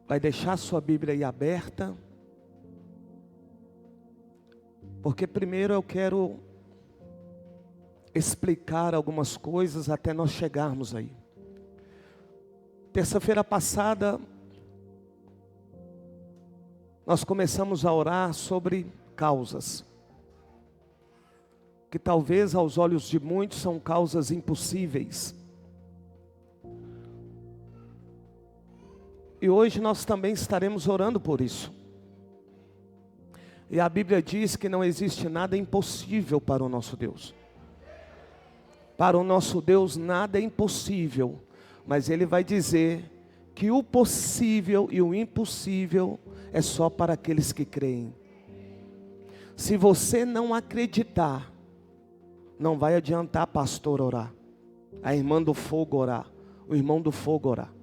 vai deixar sua Bíblia aí aberta, porque primeiro eu quero explicar algumas coisas até nós chegarmos aí. Terça-feira passada, nós começamos a orar sobre causas, que talvez aos olhos de muitos são causas impossíveis. E hoje nós também estaremos orando por isso. E a Bíblia diz que não existe nada impossível para o nosso Deus. Para o nosso Deus nada é impossível, mas Ele vai dizer que o possível e o impossível é só para aqueles que creem. Se você não acreditar, não vai adiantar pastor orar, a irmã do fogo orar, o irmão do fogo orar.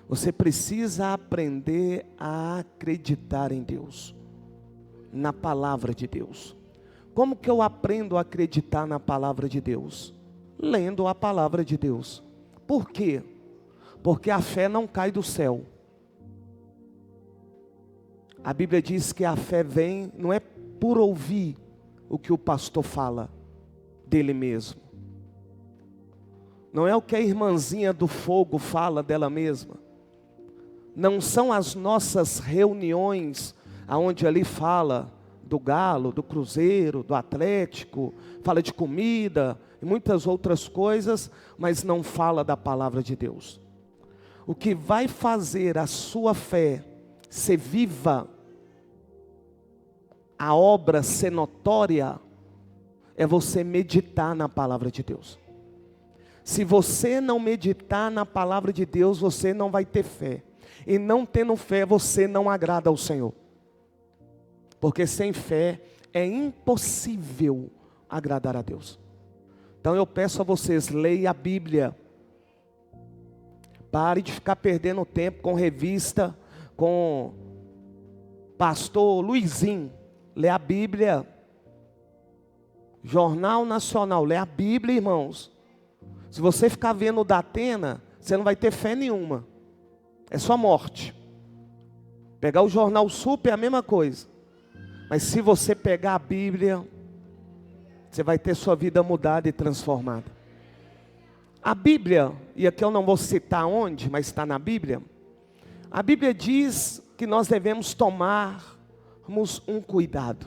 Você precisa aprender a acreditar em Deus, na palavra de Deus. Como que eu aprendo a acreditar na palavra de Deus? Lendo a palavra de Deus. Por quê? Porque a fé não cai do céu. A Bíblia diz que a fé vem, não é por ouvir o que o pastor fala dele mesmo. Não é o que a irmãzinha do fogo fala dela mesma. Não são as nossas reuniões, aonde ali fala do Galo, do Cruzeiro, do Atlético, fala de comida e muitas outras coisas, mas não fala da palavra de Deus. O que vai fazer a sua fé ser viva, a obra ser notória, é você meditar na palavra de Deus. Se você não meditar na palavra de Deus, você não vai ter fé. E não tendo fé, você não agrada ao Senhor. Porque sem fé é impossível agradar a Deus. Então eu peço a vocês, leia a Bíblia. Pare de ficar perdendo tempo com revista, com pastor Luizinho. Lê a Bíblia. Jornal Nacional, lê a Bíblia, irmãos. Se você ficar vendo o da Atena, você não vai ter fé nenhuma. É só morte. Pegar o Jornal Super é a mesma coisa. Mas se você pegar a Bíblia, você vai ter sua vida mudada e transformada. A Bíblia, e aqui eu não vou citar onde, mas está na Bíblia. A Bíblia diz que nós devemos tomarmos um cuidado.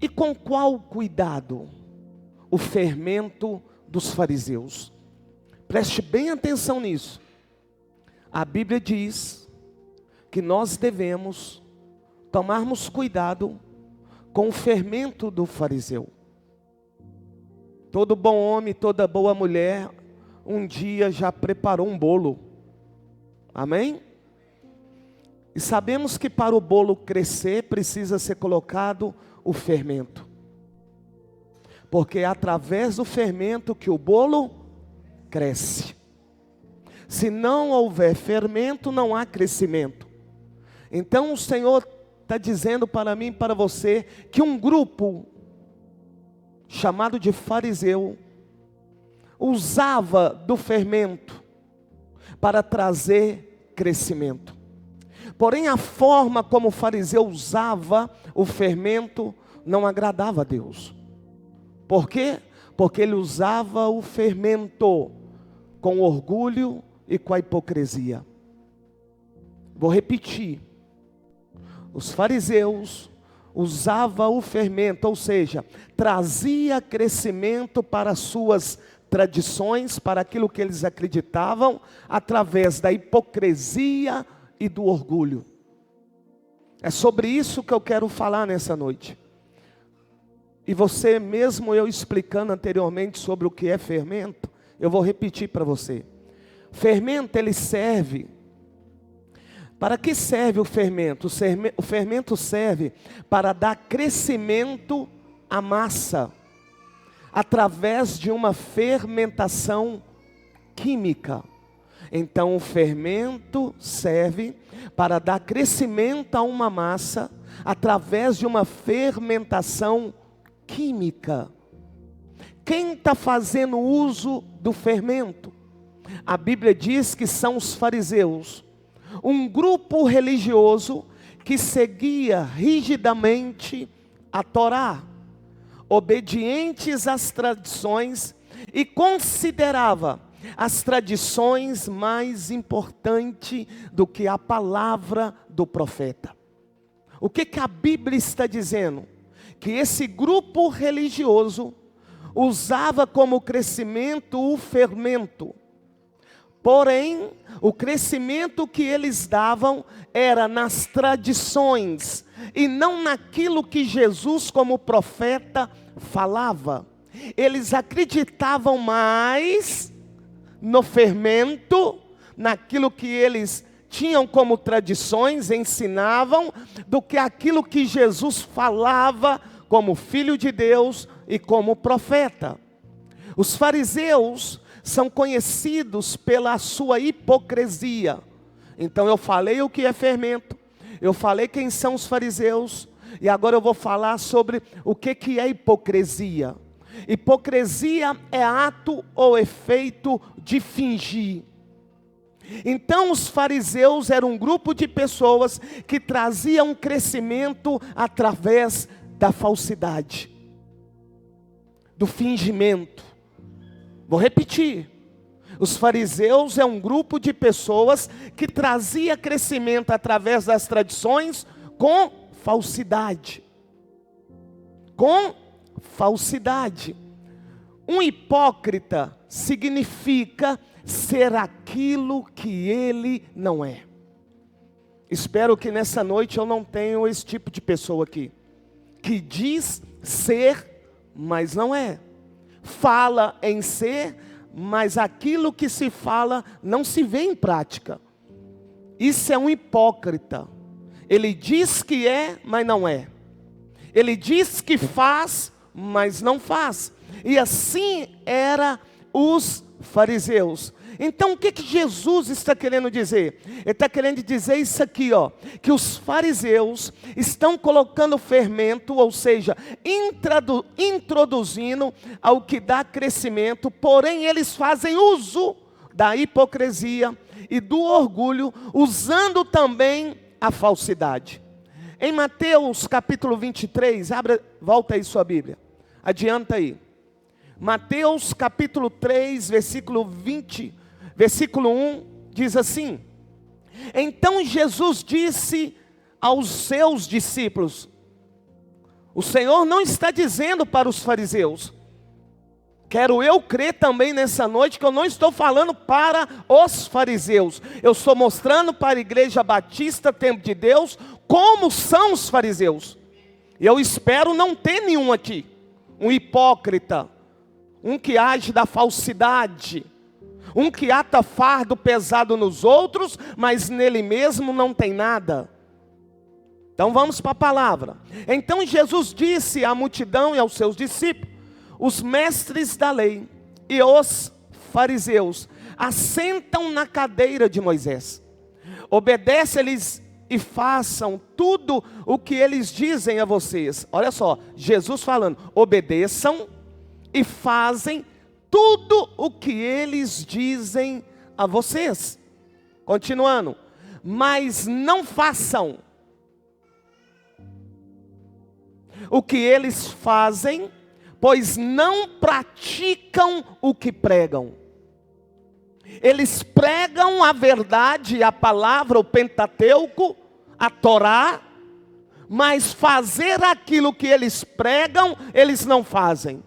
E com qual cuidado? O fermento dos fariseus. Preste bem atenção nisso. A Bíblia diz que nós devemos tomarmos cuidado com o fermento do fariseu. Todo bom homem, toda boa mulher, um dia já preparou um bolo. Amém? E sabemos que para o bolo crescer, precisa ser colocado o fermento. Porque é através do fermento que o bolo cresce. Se não houver fermento, não há crescimento. Então o Senhor está dizendo para mim e para você, que um grupo chamado de fariseu, usava do fermento para trazer crescimento. Porém a forma como o fariseu usava o fermento, não agradava a Deus. Por quê? Porque ele usava o fermento com orgulho e com a hipocrisia. Vou repetir. Os fariseus usavam o fermento, ou seja, trazia crescimento para suas tradições, para aquilo que eles acreditavam, através da hipocrisia e do orgulho. É sobre isso que eu quero falar nessa noite. E você, mesmo eu explicando anteriormente sobre o que é fermento, eu vou repetir para você. Fermento, ele serve. Para que serve o fermento? O fermento serve para dar crescimento à massa, através de uma fermentação química. Então o fermento serve para dar crescimento a uma massa, através de uma fermentação química. Quem está fazendo uso do fermento? A Bíblia diz que são os fariseus. um grupo religioso que seguia rigidamente a Torá, obedientes às tradições, e considerava as tradições mais importantes do que a palavra do profeta. O que a Bíblia está dizendo? Que esse grupo religioso usava como crescimento o fermento. Porém, o crescimento que eles davam era nas tradições e não naquilo que Jesus como profeta falava. Eles acreditavam mais no fermento, naquilo que eles tinham como tradições, ensinavam, do que aquilo que Jesus falava como Filho de Deus e como profeta. Os fariseus são conhecidos pela sua hipocrisia. Então eu falei o que é fermento, eu falei quem são os fariseus, e agora eu vou falar sobre o que é hipocrisia. Hipocrisia é ato ou efeito de fingir. Então os fariseus eram um grupo de pessoas que traziam crescimento através da falsidade, do fingimento. Vou repetir. Os fariseus é um grupo de pessoas que trazia crescimento através das tradições com falsidade. Com falsidade. Um hipócrita significa ser aquilo que ele não é. Espero que nessa noite eu não tenha esse tipo de pessoa aqui, que diz ser, mas não é. Fala em ser, mas aquilo que se fala não se vê em prática. Isso é um hipócrita. Ele diz que é, mas não é. Ele diz que faz, mas não faz. E assim eram os fariseus. Então o que Jesus está querendo dizer? Ele está querendo dizer isso aqui, ó, que os fariseus estão colocando fermento, ou seja, introduzindo ao que dá crescimento, porém eles fazem uso da hipocrisia e do orgulho, usando também a falsidade. Em Mateus capítulo 23, volta aí sua Bíblia, adianta aí. Mateus capítulo 3, versículo 1, diz assim: então Jesus disse aos seus discípulos, o Senhor não está dizendo para os fariseus, quero eu crer também nessa noite que eu não estou falando para os fariseus, eu estou mostrando para a Igreja Batista Templo de Deus como são os fariseus. Eu espero não ter nenhum aqui, um hipócrita, um que age da falsidade, um que ata fardo pesado nos outros, mas nele mesmo não tem nada. Então vamos para a palavra. Então Jesus disse à multidão e aos seus discípulos: os mestres da lei e os fariseus assentam na cadeira de Moisés. Obedece-lhes e façam tudo o que eles dizem a vocês. Olha só, Jesus falando, obedeçam e fazem tudo o que eles dizem a vocês. Continuando, mas não façam o que eles fazem, pois não praticam o que pregam. Eles pregam a verdade, a palavra, o Pentateuco, a Torá, mas fazer aquilo que eles pregam, eles não fazem.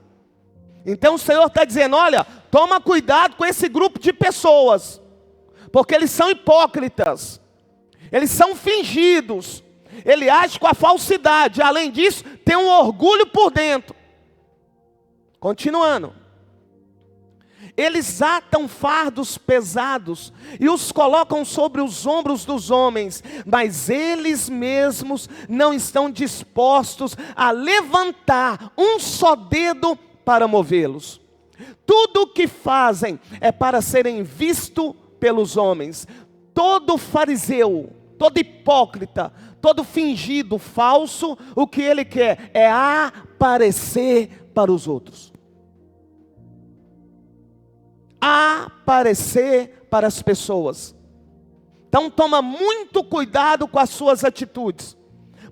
Então o Senhor está dizendo, olha, toma cuidado com esse grupo de pessoas, porque eles são hipócritas, eles são fingidos, ele age com a falsidade, além disso, tem um orgulho por dentro. Continuando, eles atam fardos pesados e os colocam sobre os ombros dos homens, mas eles mesmos não estão dispostos a levantar um só dedo para movê-los. Tudo o que fazem é para serem vistos pelos homens. Todo fariseu, todo hipócrita, todo fingido, falso, o que ele quer é aparecer para os outros. Aparecer para as pessoas. Então toma muito cuidado com as suas atitudes.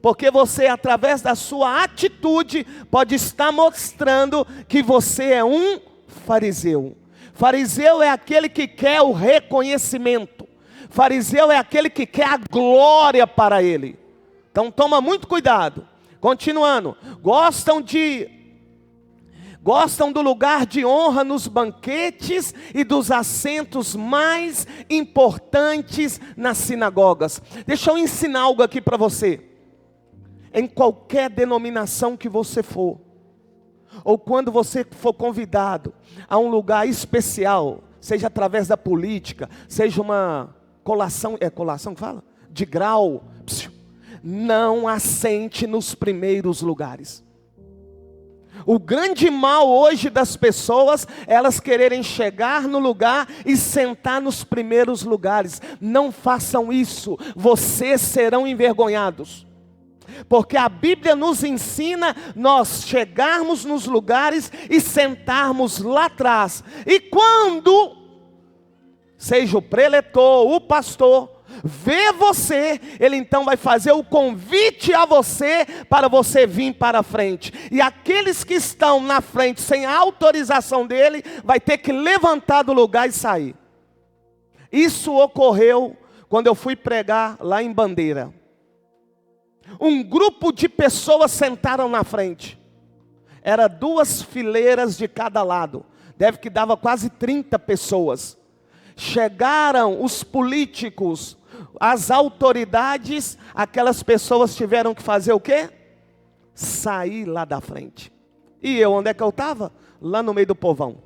Porque você, através da sua atitude, pode estar mostrando que você é um fariseu. Fariseu é aquele que quer o reconhecimento. Fariseu é aquele que quer a glória para ele. Então toma muito cuidado. Continuando. Gostam do lugar de honra nos banquetes e dos assentos mais importantes nas sinagogas. Deixa eu ensinar algo aqui para você. Em qualquer denominação que você for, ou quando você for convidado a um lugar especial, seja através da política, seja uma colação que fala? De grau, não assente nos primeiros lugares. O grande mal hoje das pessoas, elas quererem chegar no lugar e sentar nos primeiros lugares. Não façam isso, vocês serão envergonhados. Porque a Bíblia nos ensina nós chegarmos nos lugares e sentarmos lá atrás. E quando, seja o preletor, o pastor, vê você, ele então vai fazer o convite a você para você vir para a frente. E aqueles que estão na frente sem a autorização dele, vai ter que levantar do lugar e sair. Isso ocorreu quando eu fui pregar lá em Bandeira. Um grupo de pessoas sentaram na frente. Era 2 fileiras de cada lado. Deve que dava quase 30 pessoas. Chegaram os políticos, as autoridades, aquelas pessoas tiveram que fazer o quê? Sair lá da frente. E eu, onde é que eu estava? Lá no meio do povão.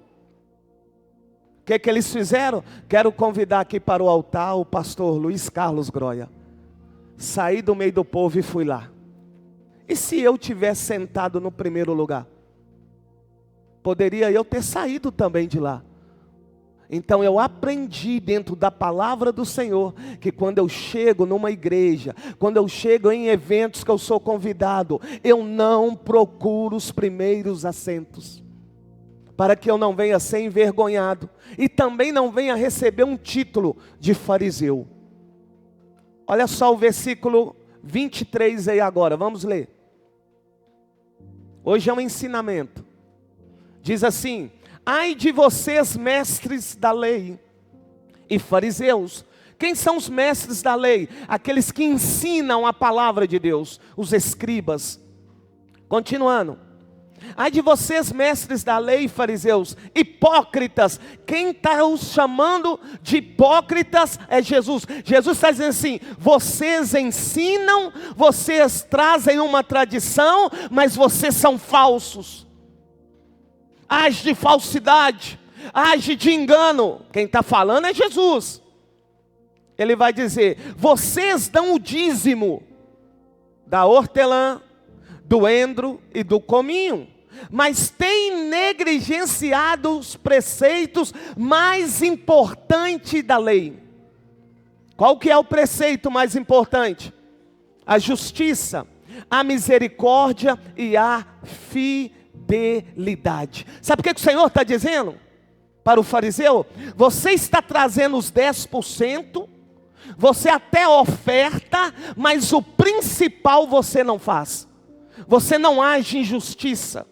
O que eles fizeram? Quero convidar aqui para o altar o pastor Luiz Carlos Groia. Saí do meio do povo e fui lá. E se eu tivesse sentado no primeiro lugar? Poderia eu ter saído também de lá. Então eu aprendi dentro da palavra do Senhor, que quando eu chego numa igreja, quando eu chego em eventos que eu sou convidado, eu não procuro os primeiros assentos. Para que eu não venha ser envergonhado. E também não venha receber um título de fariseu. Olha só o versículo 23 aí agora, vamos ler. Hoje é um ensinamento. Diz assim: ai de vocês, mestres da lei e fariseus. Quem são os mestres da lei? Aqueles que ensinam a palavra de Deus, os escribas. Continuando. Ai de vocês, mestres da lei e fariseus, hipócritas. Quem está os chamando de hipócritas é Jesus. Jesus está dizendo assim: vocês ensinam, vocês trazem uma tradição, mas vocês são falsos. Age de falsidade, age de engano. Quem está falando é Jesus. Ele vai dizer: vocês dão o dízimo da hortelã, do endro e do cominho, mas têm negligenciado os preceitos mais importantes da lei. Qual que é o preceito mais importante? A justiça, a misericórdia e a fidelidade. Sabe o que o Senhor está dizendo para o fariseu? Você está trazendo os 10%, você até oferta, mas o principal você não faz. Você não age em justiça,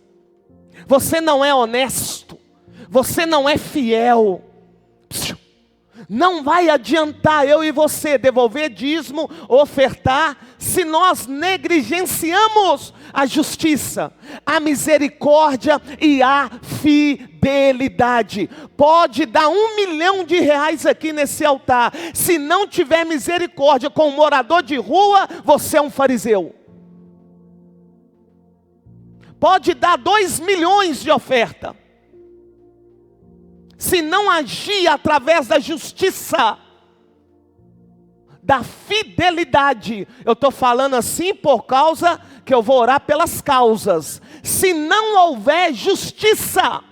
você não é honesto, você não é fiel. Não vai adiantar eu e você devolver dízimo, ofertar, se nós negligenciamos a justiça, a misericórdia e a fidelidade. Pode dar R$1 milhão aqui nesse altar, se não tiver misericórdia com um morador de rua, você é um fariseu. Pode dar 2 milhões de oferta, se não agir através da justiça, da fidelidade. Eu estou falando assim por causa que eu vou orar pelas causas. Se não houver justiça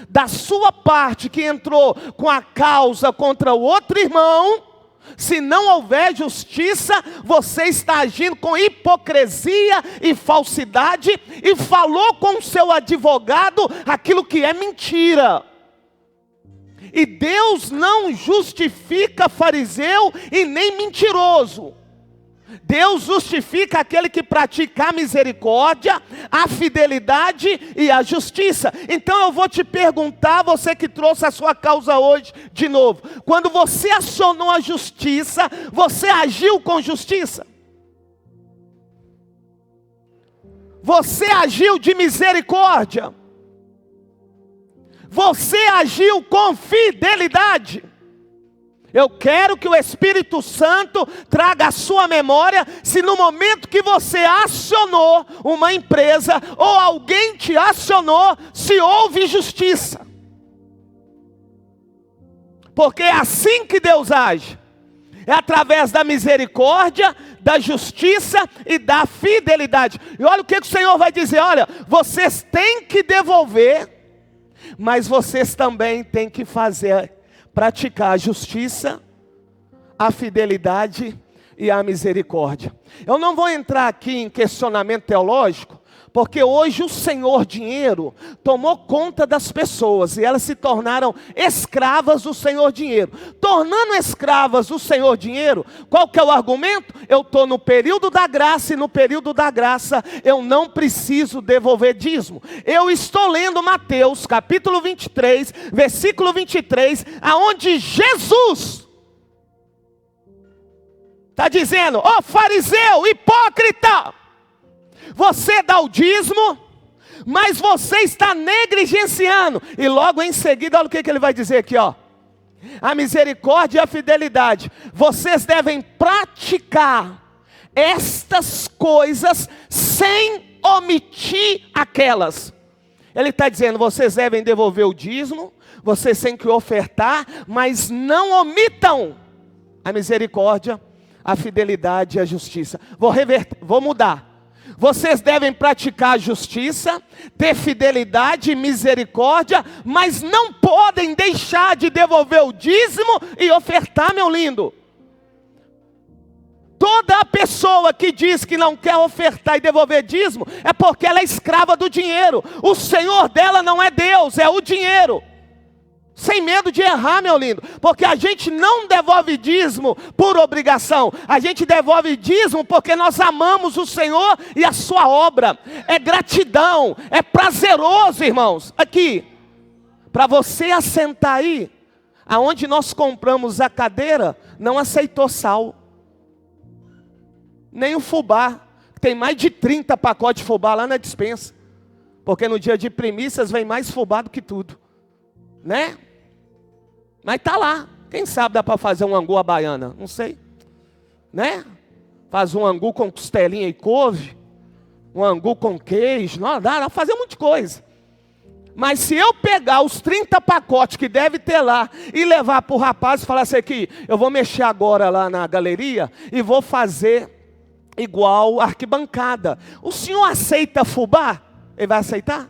da sua parte, que entrou com a causa contra o outro irmão, se não houver justiça, você está agindo com hipocrisia e falsidade, e falou com o seu advogado aquilo que é mentira. E Deus não justifica fariseu e nem mentiroso. Deus justifica aquele que pratica a misericórdia, a fidelidade e a justiça. Então eu vou te perguntar, você que trouxe a sua causa hoje de novo. Quando você acionou a justiça, você agiu com justiça? Você agiu de misericórdia? Você agiu com fidelidade? Eu quero que o Espírito Santo traga à sua memória se no momento que você acionou uma empresa ou alguém te acionou, se houve justiça. Porque é assim que Deus age. É através da misericórdia, da justiça e da fidelidade. E olha o que o Senhor vai dizer, olha, vocês têm que devolver, mas vocês também têm que praticar a justiça, a fidelidade e a misericórdia. Eu não vou entrar aqui em questionamento teológico, porque hoje o Senhor Dinheiro tomou conta das pessoas e elas se tornaram escravas do Senhor Dinheiro. Tornando escravas do Senhor Dinheiro, qual que é o argumento? Eu estou no período da graça e no período da graça eu não preciso devolver dízimo. Eu estou lendo Mateus capítulo 23, versículo 23, aonde Jesus está dizendo, ó fariseu, hipócrita, você dá o dízimo, mas você está negligenciando. E logo em seguida, olha o que ele vai dizer aqui, ó. A misericórdia e a fidelidade. Vocês devem praticar estas coisas sem omitir aquelas. Ele está dizendo, vocês devem devolver o dízimo, vocês têm que ofertar, mas não omitam a misericórdia, a fidelidade e a justiça. Vou mudar. Vocês devem praticar a justiça, ter fidelidade e misericórdia, mas não podem deixar de devolver o dízimo e ofertar, meu lindo. Toda a pessoa que diz que não quer ofertar e devolver dízimo, é porque ela é escrava do dinheiro. O Senhor dela não é Deus, é o dinheiro. Sem medo de errar, meu lindo, porque a gente não devolve dízimo por obrigação, a gente devolve dízimo porque nós amamos o Senhor e a sua obra, é gratidão, é prazeroso, irmãos. Aqui, para você assentar aí, aonde nós compramos a cadeira, não aceitou sal, nem o fubá, tem mais de 30 pacotes de fubá lá na despensa, porque no dia de primícias vem mais fubá do que tudo, né? Mas tá lá. Quem sabe dá para fazer um angu à baiana? Não sei. Né? Faz um angu com costelinha e couve. Um angu com queijo. Não, dá para fazer um monte de coisa. Mas se eu pegar os 30 pacotes que deve ter lá e levar para o rapaz e falar assim aqui, eu vou mexer agora lá na galeria e vou fazer igual arquibancada. O senhor aceita fubá? Ele vai aceitar?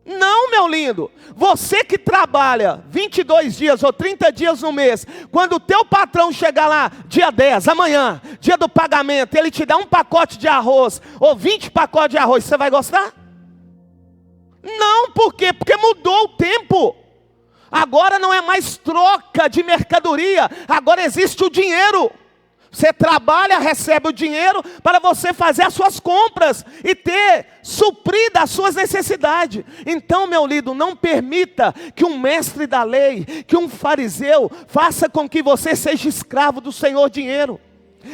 Não, meu lindo, você que trabalha 22 dias ou 30 dias no mês, quando o teu patrão chegar lá, dia 10, amanhã, dia do pagamento, ele te dá um pacote de arroz, ou 20 pacotes de arroz, você vai gostar? Não, por quê? Porque mudou o tempo. Agora não é mais troca de mercadoria, agora existe o dinheiro. Você trabalha, recebe o dinheiro para você fazer as suas compras e ter suprida as suas necessidades. Então, meu lindo, não permita que um mestre da lei, que um fariseu, faça com que você seja escravo do Senhor dinheiro.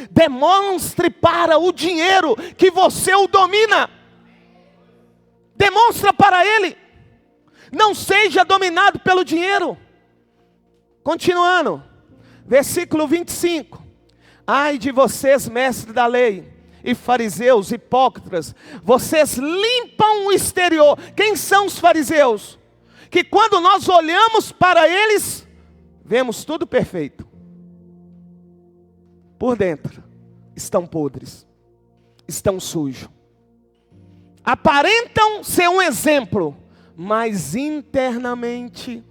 Demonstre para o dinheiro que você o domina. Demonstra para ele. Não seja dominado pelo dinheiro. Continuando, versículo 25. Ai de vocês, mestres da lei, e fariseus, hipócritas, vocês limpam o exterior. Quem são os fariseus? Que quando nós olhamos para eles, vemos tudo perfeito. Por dentro, estão podres, estão sujos. Aparentam ser um exemplo, mas internamente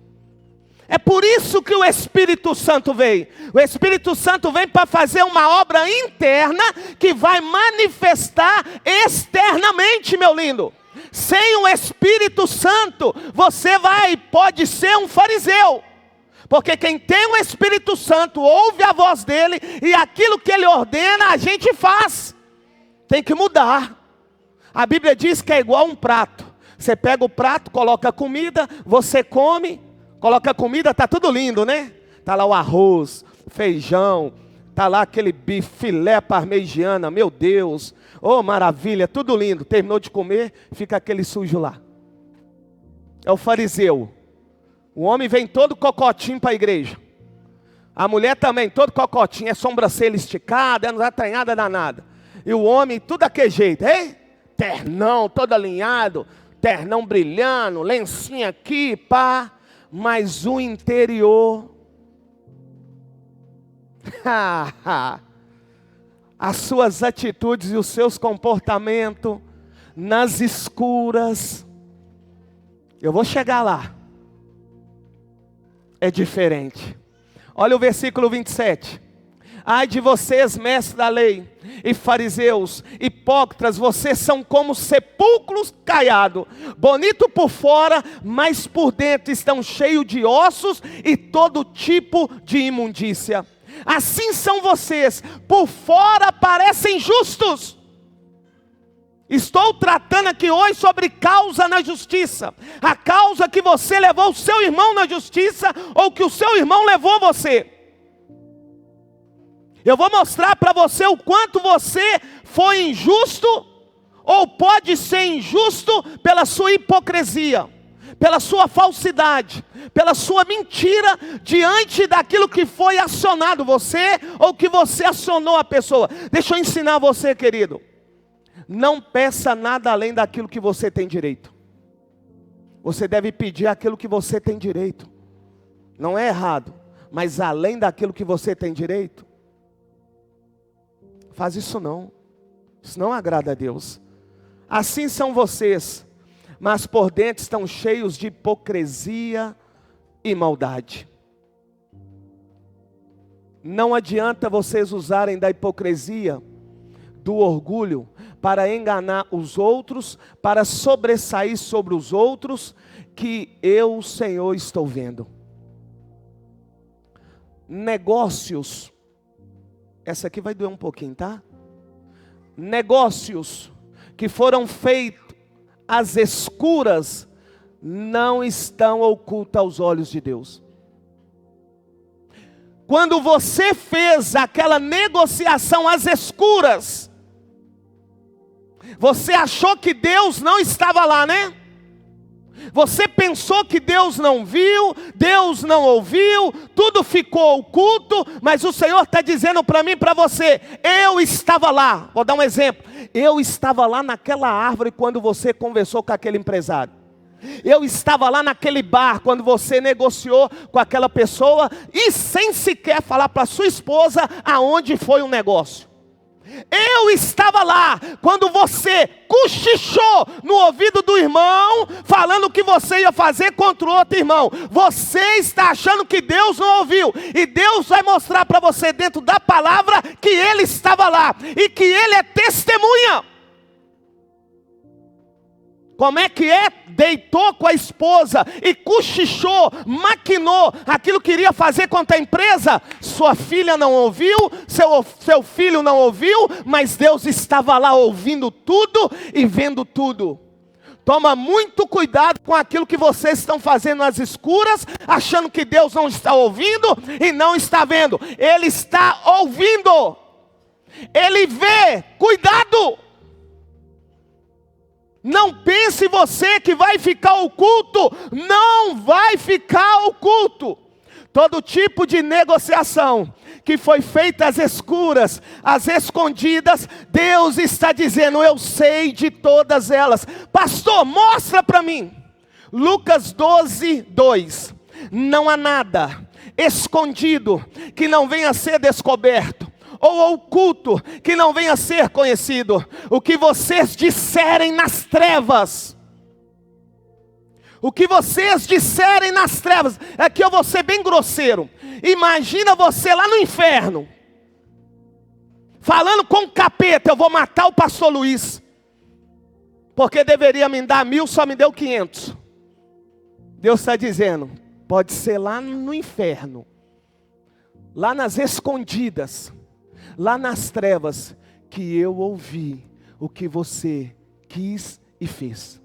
é por isso que o Espírito Santo veio. O Espírito Santo vem para fazer uma obra interna que vai manifestar externamente, meu lindo. Sem o Espírito Santo, você pode ser um fariseu. Porque quem tem o Espírito Santo ouve a voz dele e aquilo que ele ordena a gente faz. Tem que mudar. A Bíblia diz que é igual um prato. Você pega o prato, coloca a comida, você come, coloca a comida, tá tudo lindo, né? Tá lá o arroz, feijão, tá lá aquele bife, filé parmegiana, meu Deus. Oh, maravilha, tudo lindo. Terminou de comer, fica aquele sujo lá. É o fariseu. O homem vem todo cocotinho para a igreja. A mulher também, todo cocotinho, é sobrancelha esticada, é não atranhada danada. E o homem, tudo daquele jeito, hein? Ternão, todo alinhado, ternão brilhando, lencinho aqui, pá. Mas o interior, as suas atitudes e os seus comportamentos, nas escuras, eu vou chegar lá. É diferente. Olha o versículo 27. Ai de vocês, mestres da lei, e fariseus, hipócritas, vocês são como sepulcros caiados, bonito por fora, mas por dentro estão cheios de ossos e todo tipo de imundícia. Assim são vocês, por fora parecem justos. Estou tratando aqui hoje sobre causa na justiça. A causa que você levou o seu irmão na justiça, ou que o seu irmão levou você. Eu vou mostrar para você o quanto você foi injusto, ou pode ser injusto pela sua hipocrisia, pela sua falsidade, pela sua mentira, diante daquilo que foi acionado você, ou que você acionou a pessoa. Deixa eu ensinar você, querido. Não peça nada além daquilo que você tem direito. Você deve pedir aquilo que você tem direito. Não é errado, mas além daquilo que você tem direito, faz isso não. Isso não agrada a Deus. Assim são vocês, mas por dentro estão cheios de hipocrisia e maldade. Não adianta vocês usarem da hipocrisia, do orgulho, para enganar os outros, para sobressair sobre os outros, que eu, Senhor, estou vendo. Negócios, essa aqui vai doer um pouquinho, tá? Negócios que foram feitos às escuras, não estão ocultos aos olhos de Deus. Quando você fez aquela negociação às escuras, você achou que Deus não estava lá, né? Você pensou que Deus não viu, Deus não ouviu, tudo ficou oculto, mas o Senhor está dizendo para mim e para você, eu estava lá. Vou dar um exemplo. Eu estava lá naquela árvore quando você conversou com aquele empresário. Eu estava lá naquele bar quando você negociou com aquela pessoa e sem sequer falar para sua esposa aonde foi o negócio. Eu estava lá quando você cochichou no ouvido do irmão, falando o que você ia fazer contra o outro irmão. Você está achando que Deus não ouviu, e Deus vai mostrar para você dentro da palavra que Ele estava lá, e que Ele é testemunha. Como é que é? Deitou com a esposa e cochichou, maquinou aquilo que iria fazer contra a empresa. Sua filha não ouviu, seu filho não ouviu, mas Deus estava lá ouvindo tudo e vendo tudo. Toma muito cuidado com aquilo que vocês estão fazendo nas escuras, achando que Deus não está ouvindo e não está vendo. Ele está ouvindo, Ele vê, cuidado. Não pense você que vai ficar oculto, não vai ficar oculto. Todo tipo de negociação que foi feita às escuras, às escondidas, Deus está dizendo, eu sei de todas elas. Pastor, mostra para mim. Lucas 12, 2. Não há nada escondido que não venha a ser descoberto, ou oculto que não venha a ser conhecido. O que vocês disserem nas trevas, o que vocês disserem nas trevas, aqui eu vou ser bem grosseiro. Imagina você lá no inferno, falando com o capeta, eu vou matar o pastor Luiz. Porque deveria me dar 1.000, só me deu 500. Deus está dizendo, pode ser lá no inferno, lá nas escondidas, lá nas trevas, que eu ouvi o que você quis e fez.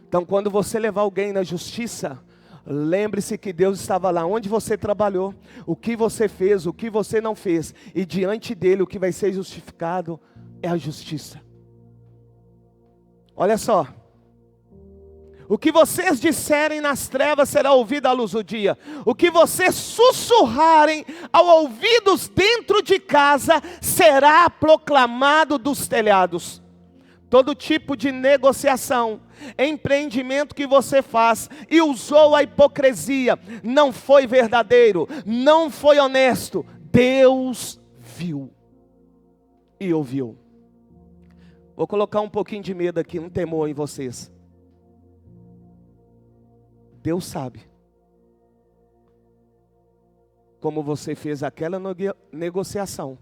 Então, quando você levar alguém na justiça, lembre-se que Deus estava lá onde você trabalhou, o que você fez, o que você não fez, e diante dele o que vai ser justificado é a justiça. Olha só, o que vocês disserem nas trevas será ouvido à luz do dia, o que vocês sussurrarem ao ouvidos dentro de casa será proclamado dos telhados. Todo tipo de negociação, empreendimento que você faz e usou a hipocrisia, não foi verdadeiro, não foi honesto, Deus viu e ouviu. Vou colocar um pouquinho de medo aqui, um temor em vocês. Deus sabe como você fez aquela negociação.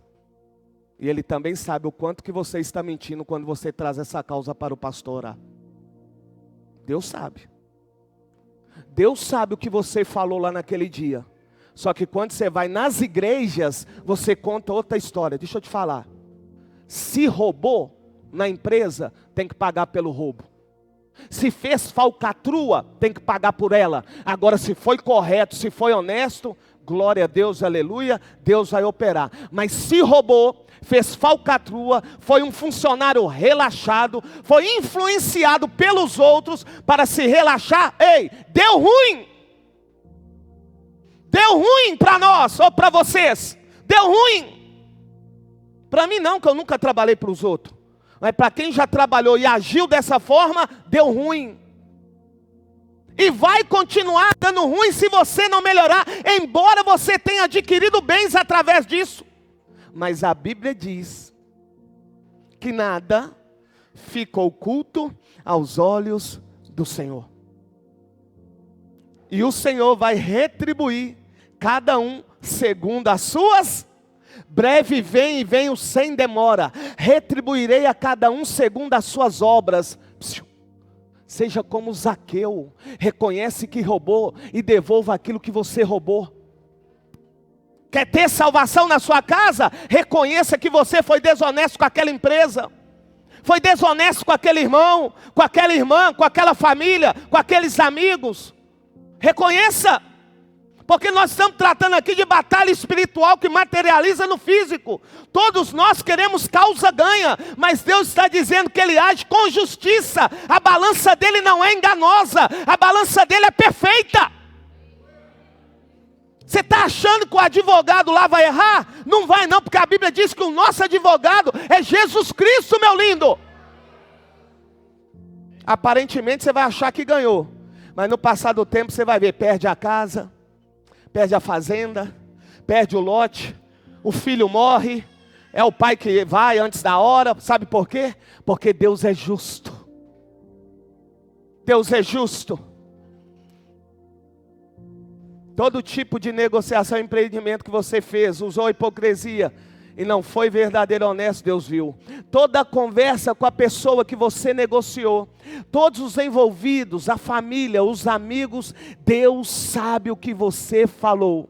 E Ele também sabe o quanto que você está mentindo quando você traz essa causa para o pastor orar. Deus sabe. Deus sabe o que você falou lá naquele dia. Só que quando você vai nas igrejas, você conta outra história. Deixa eu te falar. Se roubou na empresa, tem que pagar pelo roubo. Se fez falcatrua, tem que pagar por ela. Agora, se foi correto, se foi honesto, glória a Deus, aleluia, Deus vai operar. Mas se roubou, fez falcatrua, foi um funcionário relaxado, foi influenciado pelos outros para se relaxar, ei, deu ruim. Deu ruim para nós, ou para vocês. Deu ruim. Para mim não, que eu nunca trabalhei para os outros. Mas para quem já trabalhou e agiu dessa forma, deu ruim. E vai continuar dando ruim se você não melhorar, embora você tenha adquirido bens através disso. Mas a Bíblia diz que nada fica oculto aos olhos do Senhor. E o Senhor vai retribuir cada um segundo as suas. Breve vem e venho sem demora. Retribuirei a cada um segundo as suas obras. Seja como Zaqueu, reconhece que roubou e devolva aquilo que você roubou. Quer ter salvação na sua casa? Reconheça que você foi desonesto com aquela empresa. Foi desonesto com aquele irmão, com aquela irmã, com aquela família, com aqueles amigos. Reconheça. Porque nós estamos tratando aqui de batalha espiritual que materializa no físico. Todos nós queremos causa ganha, mas Deus está dizendo que Ele age com justiça. A balança dele não é enganosa, a balança dele é perfeita. Você está achando que o advogado lá vai errar? Não vai não, porque a Bíblia diz que o nosso advogado é Jesus Cristo, meu lindo. Aparentemente você vai achar que ganhou, mas no passar do tempo você vai ver, perde a casa, perde a fazenda, perde o lote, o filho morre, é o pai que vai antes da hora, sabe por quê? Porque Deus é justo. Deus é justo. Todo tipo de negociação e empreendimento que você fez, usou hipocrisia e não foi verdadeiro, honesto, Deus viu. Toda conversa com a pessoa que você negociou, todos os envolvidos, a família, os amigos, Deus sabe o que você falou.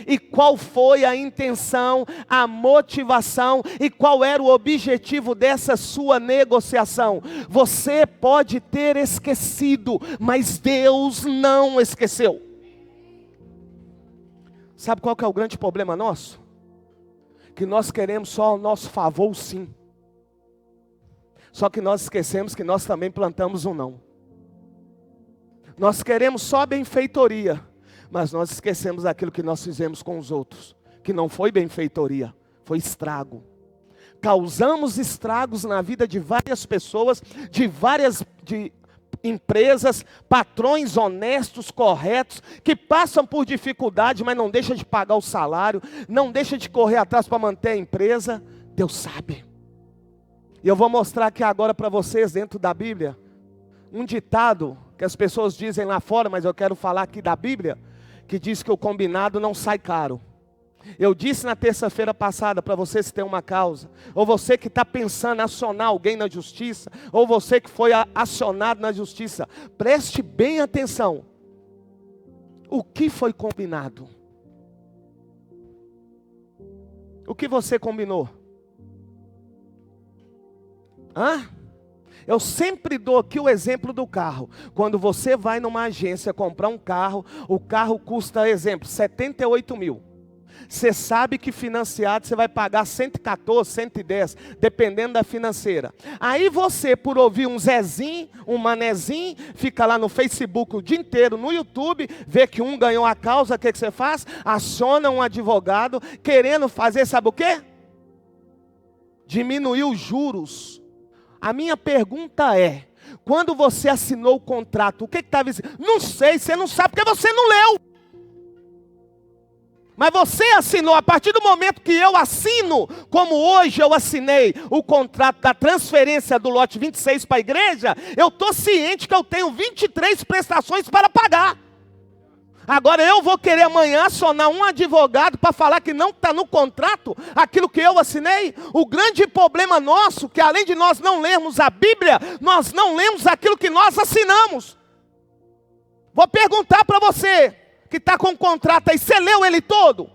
E qual foi a intenção, a motivação e qual era o objetivo dessa sua negociação. Você pode ter esquecido, mas Deus não esqueceu. Sabe qual que é o grande problema nosso? Que nós queremos só o nosso favor, sim. Só que nós esquecemos que nós também plantamos um não. Nós queremos só benfeitoria, mas nós esquecemos aquilo que nós fizemos com os outros, que não foi benfeitoria, foi estrago. Causamos estragos na vida de várias pessoas, de empresas, patrões honestos, corretos, que passam por dificuldade, mas não deixam de pagar o salário, não deixam de correr atrás para manter a empresa. Deus sabe. E eu vou mostrar aqui agora para vocês, dentro da Bíblia, um ditado que as pessoas dizem lá fora, mas eu quero falar aqui da Bíblia, que diz que o combinado não sai caro. Eu disse na terça-feira passada para você se tem uma causa, ou você que está pensando em acionar alguém na justiça, ou você que foi acionado na justiça, preste bem atenção. O que foi combinado? O que você combinou? Eu sempre dou aqui o exemplo do carro. Quando você vai numa agência comprar um carro, o carro custa, exemplo, 78 mil. Você sabe que financiado você vai pagar 114, 110, dependendo da financeira. Aí você, por ouvir um Zezinho, um Manezinho, fica lá no Facebook o dia inteiro, no YouTube, vê que um ganhou a causa, o que você faz? Aciona um advogado, querendo fazer, sabe o quê? Diminuir os juros. A minha pergunta é, quando você assinou o contrato, o que estava dizendo? Não sei, você não sabe porque você não leu. Mas você assinou, a partir do momento que eu assino, como hoje eu assinei o contrato da transferência do lote 26 para a igreja, eu estou ciente que eu tenho 23 prestações para pagar. Agora eu vou querer amanhã acionar um advogado para falar que não está no contrato aquilo que eu assinei? O grande problema nosso, que além de nós não lermos a Bíblia, nós não lemos aquilo que nós assinamos. Vou perguntar para você, que está com o contrato aí, você leu ele todo?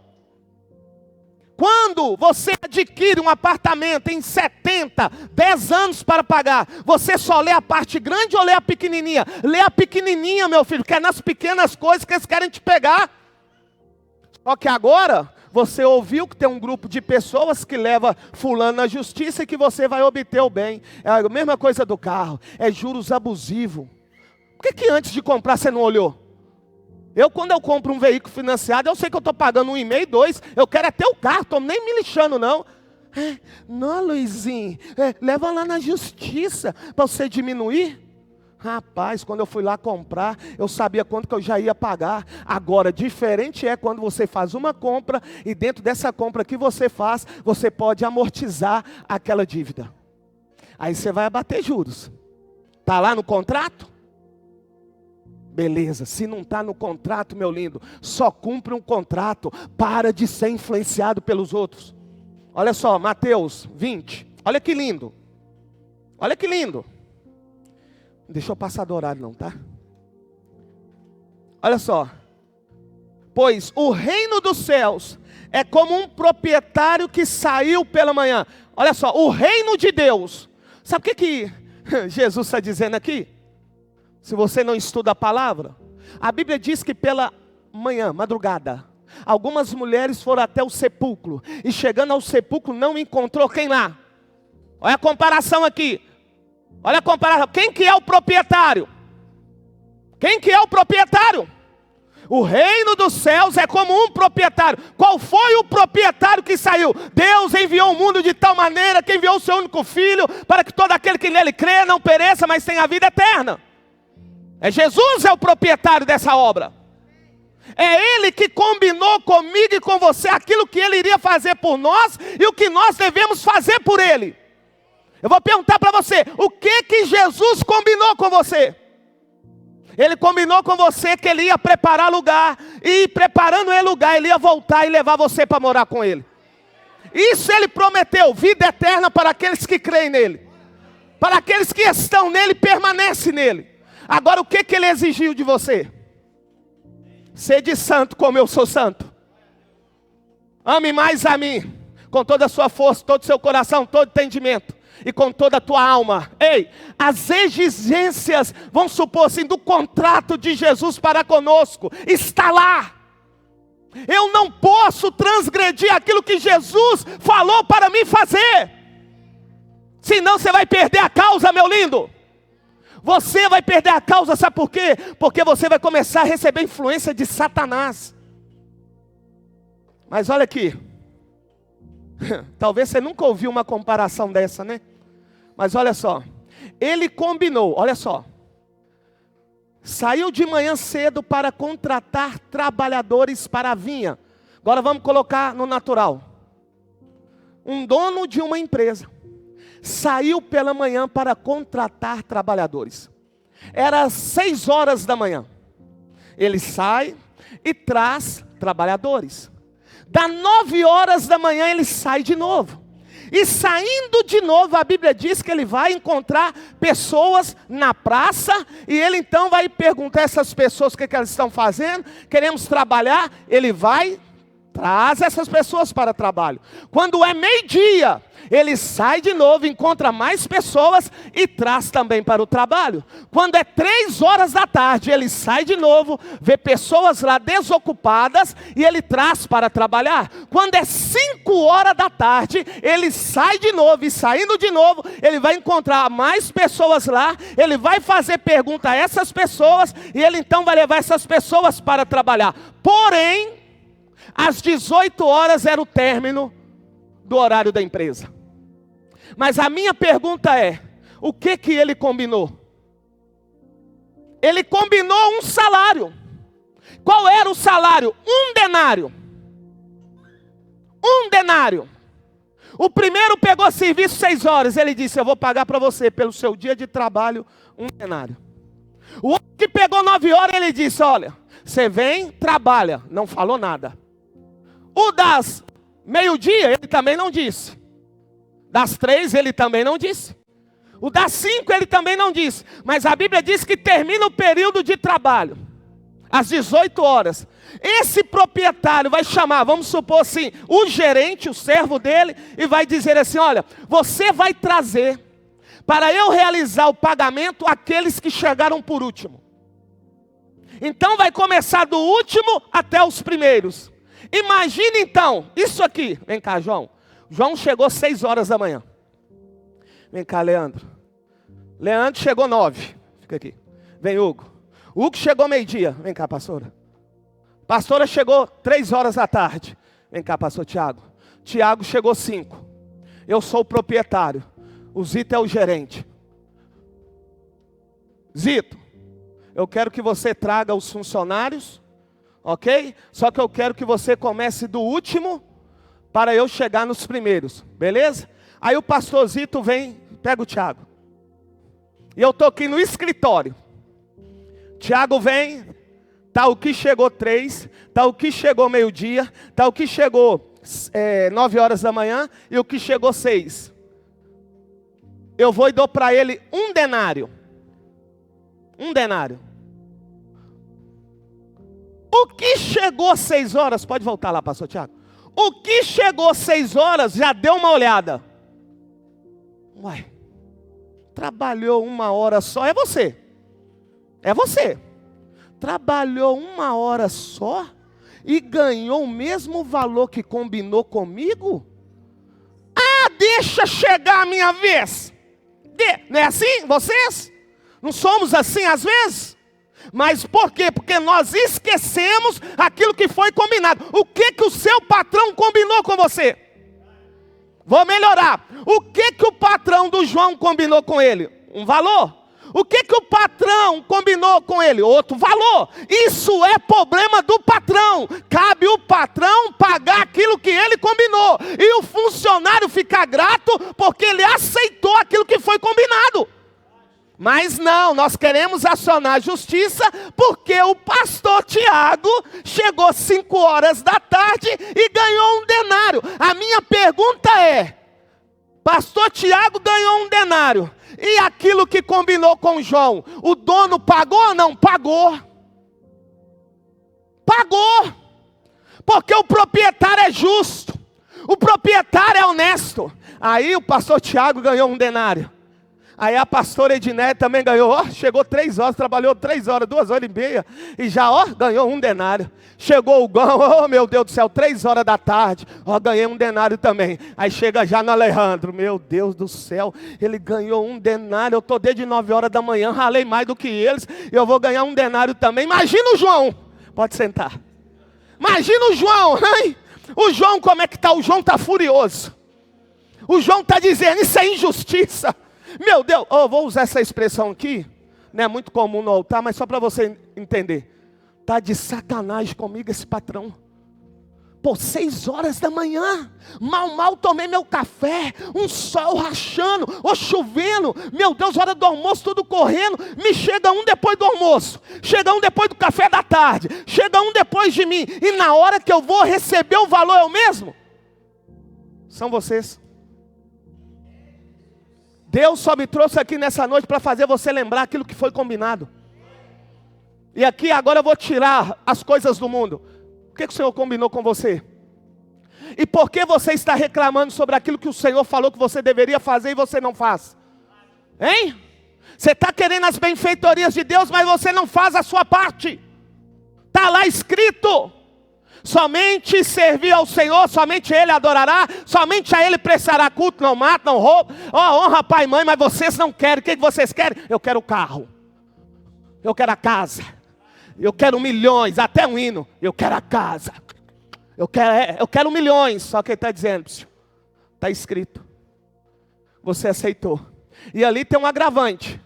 Quando você adquire um apartamento em 70, 10 anos para pagar, você só lê a parte grande ou lê a pequenininha? Lê a pequenininha, meu filho, que é nas pequenas coisas que eles querem te pegar. Só que agora, você ouviu que tem um grupo de pessoas que leva fulano na justiça e que você vai obter o bem. É a mesma coisa do carro, é juros abusivos. Por que antes de comprar você não olhou? Quando eu compro um veículo financiado, eu sei que eu estou pagando 1,5, 2. Eu quero é ter o carro, estou nem me lixando, não. Não, Luizinho, leva lá na justiça para você diminuir. Rapaz, quando eu fui lá comprar, eu sabia quanto que eu já ia pagar. Agora, diferente é quando você faz uma compra e dentro dessa compra que você faz, você pode amortizar aquela dívida. Aí você vai abater juros. Está lá no contrato? Beleza, se não está no contrato, meu lindo, só cumpre um contrato, para de ser influenciado pelos outros. Olha só, Mateus 20, olha que lindo. Olha que lindo. Deixa eu passar do horário não, tá? Olha só. Pois o reino dos céus é como um proprietário que saiu pela manhã. Olha só, o reino de Deus. Sabe o que Jesus está dizendo aqui? Se você não estuda a palavra, a Bíblia diz que pela manhã, madrugada, algumas mulheres foram até o sepulcro, e chegando ao sepulcro não encontrou quem lá? Olha a comparação aqui, olha a comparação, quem que é o proprietário? Quem que é o proprietário? O reino dos céus é como um proprietário. Qual foi o proprietário que saiu? Deus enviou o mundo de tal maneira que enviou o seu único filho, para que todo aquele que nele crê não pereça, mas tenha a vida eterna. Jesus é o proprietário dessa obra. É Ele que combinou comigo e com você aquilo que Ele iria fazer por nós e o que nós devemos fazer por Ele. Eu vou perguntar para você, o que Jesus combinou com você? Ele combinou com você que Ele ia preparar lugar, e preparando Ele lugar, Ele ia voltar e levar você para morar com Ele. Isso Ele prometeu, vida eterna para aqueles que creem nele. Para aqueles que estão nele, permanecem nele. Agora o que Ele exigiu de você? Sede santo como eu sou santo. Ame mais a mim, com toda a sua força, todo o seu coração, todo entendimento, e com toda a tua alma. Ei, as exigências, vamos supor assim, do contrato de Jesus para conosco, está lá. Eu não posso transgredir aquilo que Jesus falou para mim fazer. Senão você vai perder a causa, meu lindo. Você vai perder a causa, sabe por quê? Porque você vai começar a receber influência de Satanás. Mas olha aqui. Talvez você nunca ouviu uma comparação dessa, né? Mas olha só. Ele combinou, olha só. Saiu de manhã cedo para contratar trabalhadores para a vinha. Agora vamos colocar no natural. Um dono de uma empresa saiu pela manhã para contratar trabalhadores. Era 6 horas da manhã. Ele sai e traz trabalhadores. Dá 9 horas da manhã ele sai de novo. E saindo de novo, a Bíblia diz que ele vai encontrar pessoas na praça. E ele então vai perguntar a essas pessoas o que elas estão fazendo. Queremos trabalhar. Ele vai, traz essas pessoas para o trabalho. Quando é meio-dia, ele sai de novo, encontra mais pessoas e traz também para o trabalho. Quando é 3 horas da tarde, ele sai de novo, vê pessoas lá desocupadas e ele traz para trabalhar. Quando é 5 horas da tarde, ele sai de novo e saindo de novo, ele vai encontrar mais pessoas lá, ele vai fazer pergunta a essas pessoas e ele então vai levar essas pessoas para trabalhar. Porém, às 18 horas era o término do horário da empresa. Mas a minha pergunta é, o que ele combinou? Ele combinou um salário. Qual era o salário? 1 denário. 1 denário. O primeiro pegou serviço 6 horas. Ele disse, eu vou pagar para você pelo seu dia de trabalho 1 denário. O outro que pegou 9 horas, ele disse, olha, você vem, trabalha. Não falou nada. O das meio-dia, ele também não disse. Das 3, ele também não disse. O das 5, ele também não disse. Mas a Bíblia diz que termina o período de trabalho, às 18 horas. Esse proprietário vai chamar, vamos supor assim, o gerente, o servo dele, e vai dizer assim, olha, você vai trazer, para eu realizar o pagamento, aqueles que chegaram por último. Então vai começar do último até os primeiros. Imagine então, isso aqui, vem cá João. João chegou 6 horas da manhã. Vem cá, Leandro. Leandro chegou 9. Fica aqui. Vem, Hugo. Hugo chegou meio-dia. Vem cá, pastora. Pastora chegou 3 horas da tarde. Vem cá, pastor Tiago. Tiago chegou 5. Eu sou o proprietário. O Zito é o gerente. Zito, eu quero que você traga os funcionários, ok? Só que eu quero que você comece do último para eu chegar nos primeiros, beleza? Aí o pastorzito vem, pega o Tiago. E eu estou aqui no escritório. Tiago vem, tá o que chegou 3, tá o que chegou meio-dia, tá o que chegou 9 horas da manhã e o que chegou 6. Eu vou e dou para ele 1 denário. 1 denário. O que chegou 6 horas, pode voltar lá, pastor Tiago. O que chegou 6 horas, já deu uma olhada. Uai, trabalhou 1 hora só, é você. É você. Trabalhou 1 hora só e ganhou o mesmo valor que combinou comigo? Ah, deixa chegar a minha vez. Não é assim, vocês? Não somos assim às vezes? Mas por quê? Porque nós esquecemos aquilo que foi combinado. O que o seu patrão combinou com você? Vou melhorar. O que o patrão do João combinou com ele? Um valor. O que o patrão combinou com ele? Outro valor. Isso é problema do patrão. Cabe o patrão pagar aquilo que ele combinou. E o funcionário ficar grato porque ele aceitou aquilo que foi combinado. Mas não, nós queremos acionar a justiça porque o pastor Tiago chegou 5 horas da tarde e ganhou 1 denário. A minha pergunta é, pastor Tiago ganhou 1 denário. E aquilo que combinou com João, o dono pagou ou não? Pagou. Pagou. Porque o proprietário é justo. O proprietário é honesto. Aí o pastor Tiago ganhou 1 denário. Aí a pastora Edneia também ganhou, chegou 3 horas, trabalhou 3 horas, 2 horas e meia, e já, ganhou 1 denário. Chegou o Gão, meu Deus do céu, 3 horas da tarde, ganhei 1 denário também. Aí chega já no Alejandro, meu Deus do céu, ele ganhou 1 denário, eu estou desde 9 horas da manhã, ralei mais do que eles, eu vou ganhar 1 denário também. Imagina o João, pode sentar. Imagina o João, hein? O João, como é que está? O João está furioso. O João está dizendo, isso é injustiça. Meu Deus, vou usar essa expressão aqui, não é muito comum no altar, mas só para você entender. Está de sacanagem comigo esse patrão. Pô, 6 horas da manhã, mal tomei meu café, um sol rachando, ou chovendo, meu Deus, hora do almoço, tudo correndo, me chega um depois do almoço, chega um depois do café da tarde, chega um depois de mim, e na hora que eu vou receber o valor é o mesmo? São vocês. Deus só me trouxe aqui nessa noite para fazer você lembrar aquilo que foi combinado. E aqui agora eu vou tirar as coisas do mundo. O que o Senhor combinou com você? E por que você está reclamando sobre aquilo que o Senhor falou que você deveria fazer e você não faz? Hein? Você está querendo as benfeitorias de Deus, mas você não faz a sua parte. Está lá escrito: somente servir ao Senhor, somente Ele adorará, somente a Ele prestará culto, não mata, não rouba. Honra pai e mãe, mas vocês não querem. O que vocês querem? Eu quero o carro, eu quero a casa, eu quero milhões, até um hino, eu quero a casa, eu quero milhões. Só que Ele está dizendo, está escrito, você aceitou. E ali tem um agravante.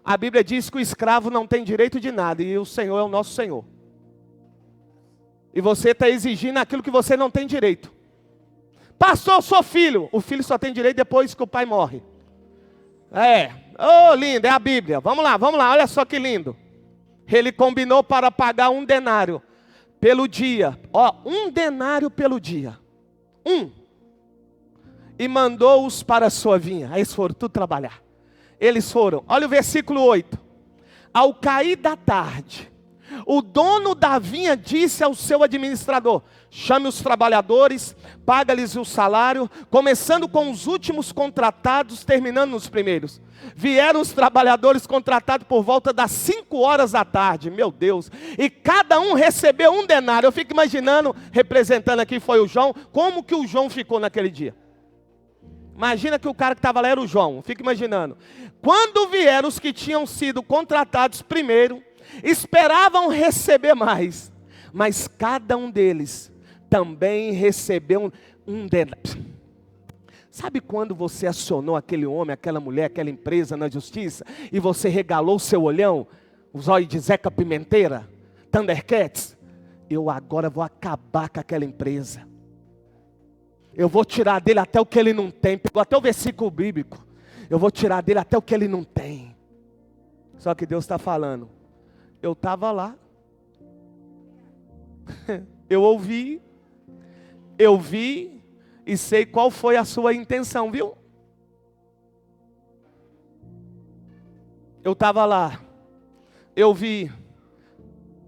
A Bíblia diz que o escravo não tem direito de nada, e o Senhor é o nosso Senhor. E você está exigindo aquilo que você não tem direito. Pastor, eu sou filho. O filho só tem direito depois que o pai morre. Lindo, é a Bíblia. Vamos lá, olha só que lindo. Ele combinou para pagar 1 denário pelo dia. 1 denário pelo dia. E mandou-os para a sua vinha. Aí eles foram tudo trabalhar. Eles foram, olha o versículo 8. Ao cair da tarde, o dono da vinha disse ao seu administrador: chame os trabalhadores, paga-lhes o salário, começando com os últimos contratados, terminando nos primeiros. Vieram os trabalhadores contratados por volta das 5 horas da tarde, meu Deus, e cada um recebeu 1 denário. Eu fico imaginando, representando aqui foi o João, como que o João ficou naquele dia. Imagina que o cara que estava lá era o João, fica imaginando. Quando vieram os que tinham sido contratados primeiro, esperavam receber mais, mas cada um deles também recebeu 1 denário. Sabe quando você acionou aquele homem, aquela mulher, aquela empresa na justiça, e você regalou o seu olhão, os olhos de Zeca Pimenteira, Thundercats? Eu agora vou acabar com aquela empresa. Eu vou tirar dele até o que ele não tem. Pegou até o versículo bíblico. Eu vou tirar dele até o que ele não tem. Só que Deus está falando: eu estava lá. Eu ouvi. Eu vi. E sei qual foi a sua intenção, viu? Eu estava lá. Eu vi.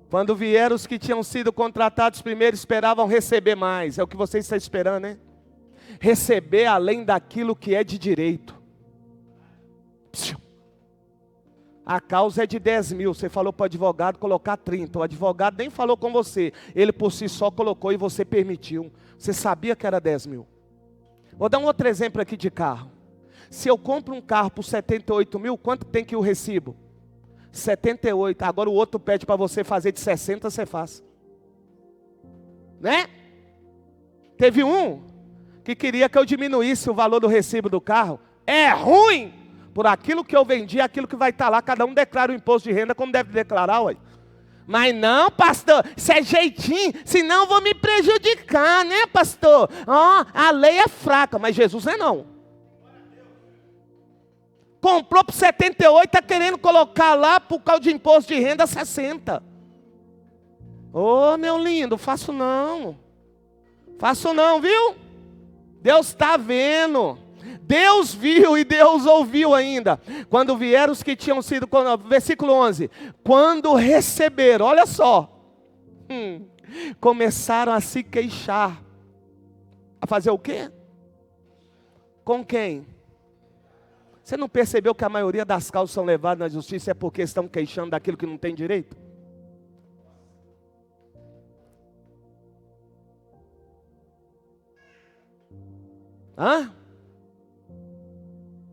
Quando vieram os que tinham sido contratados primeiro, esperavam receber mais. É o que você está esperando, né? Receber além daquilo que é de direito. A causa é de 10 mil. Você falou para o advogado colocar 30. O advogado nem falou com você. Ele por si só colocou e você permitiu. Você sabia que era 10 mil. Vou dar um outro exemplo aqui de carro. Se eu compro um carro por 78 mil, quanto tem que o recibo? 78. Agora o outro pede para você fazer de 60, você faz. Né? Teve um que queria que eu diminuísse o valor do recibo do carro. É ruim. Por aquilo que eu vendi, aquilo que vai estar lá, cada um declara o imposto de renda como deve declarar, ué. Mas não, pastor, isso é jeitinho, senão eu vou me prejudicar, né, pastor? A lei é fraca, mas Jesus não. Comprou por 78, está querendo colocar lá por causa de imposto de renda 60. Meu lindo, faço não, viu? Deus está vendo. Deus viu e Deus ouviu ainda. Quando vieram os que tinham sido, versículo 11. Quando receberam, olha só. Começaram a se queixar. A fazer o quê? Com quem? Você não percebeu que a maioria das causas são levadas na justiça é porque estão queixando daquilo que não tem direito?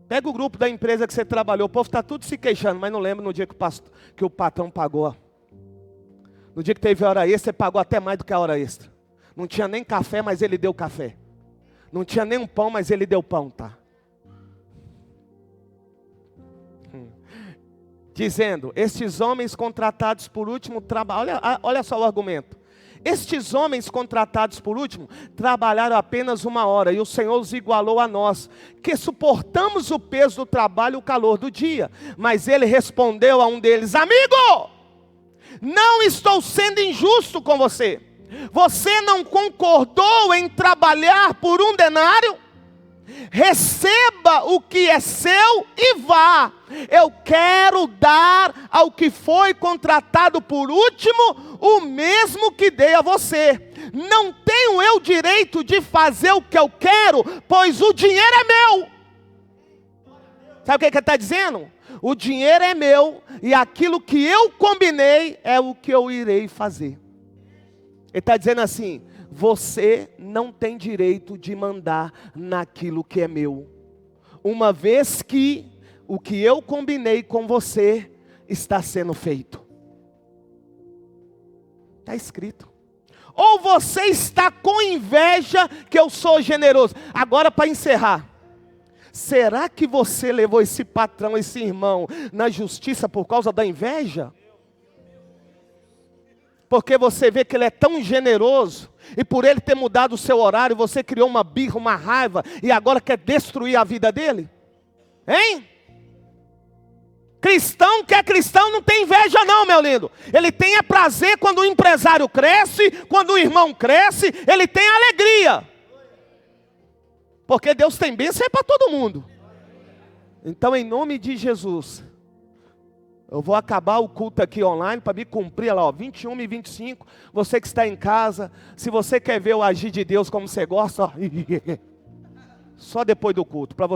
Pega o grupo da empresa que você trabalhou, o povo está tudo se queixando, mas não lembra no dia que o patrão pagou. No dia que teve hora extra, ele pagou até mais do que a hora extra. Não tinha nem café, mas ele deu café. Não tinha nem um pão, mas ele deu pão, tá? Dizendo, estes homens contratados por último trabalho, olha só o argumento. Estes homens contratados por último, trabalharam apenas 1 hora, e o Senhor os igualou a nós, que suportamos o peso do trabalho e o calor do dia. Mas ele respondeu a um deles: amigo, não estou sendo injusto com você. Você não concordou em trabalhar por 1 denário? Receba o que é seu e vá. Eu quero dar ao que foi contratado por último o mesmo que dei a você. Não tenho eu direito de fazer o que eu quero, pois o dinheiro é meu. Sabe o que ele está dizendo? O dinheiro é meu e aquilo que eu combinei é o que eu irei fazer. Ele está dizendo assim: você não tem direito de mandar naquilo que é meu, uma vez que o que eu combinei com você está sendo feito. Está escrito. Ou você está com inveja que eu sou generoso. Agora, para encerrar, será que você levou esse patrão, esse irmão, na justiça por causa da inveja? Porque você vê que ele é tão generoso, e por ele ter mudado o seu horário, você criou uma birra, uma raiva, e agora quer destruir a vida dele? Hein? Cristão que é cristão não tem inveja não, meu lindo. Ele tem prazer quando o empresário cresce, quando o irmão cresce, ele tem alegria. Porque Deus tem bênção para todo mundo. Então, em nome de Jesus, eu vou acabar o culto aqui online para me cumprir lá, 21 e 25. Você que está em casa, se você quer ver o agir de Deus como você gosta, só depois do culto, para você.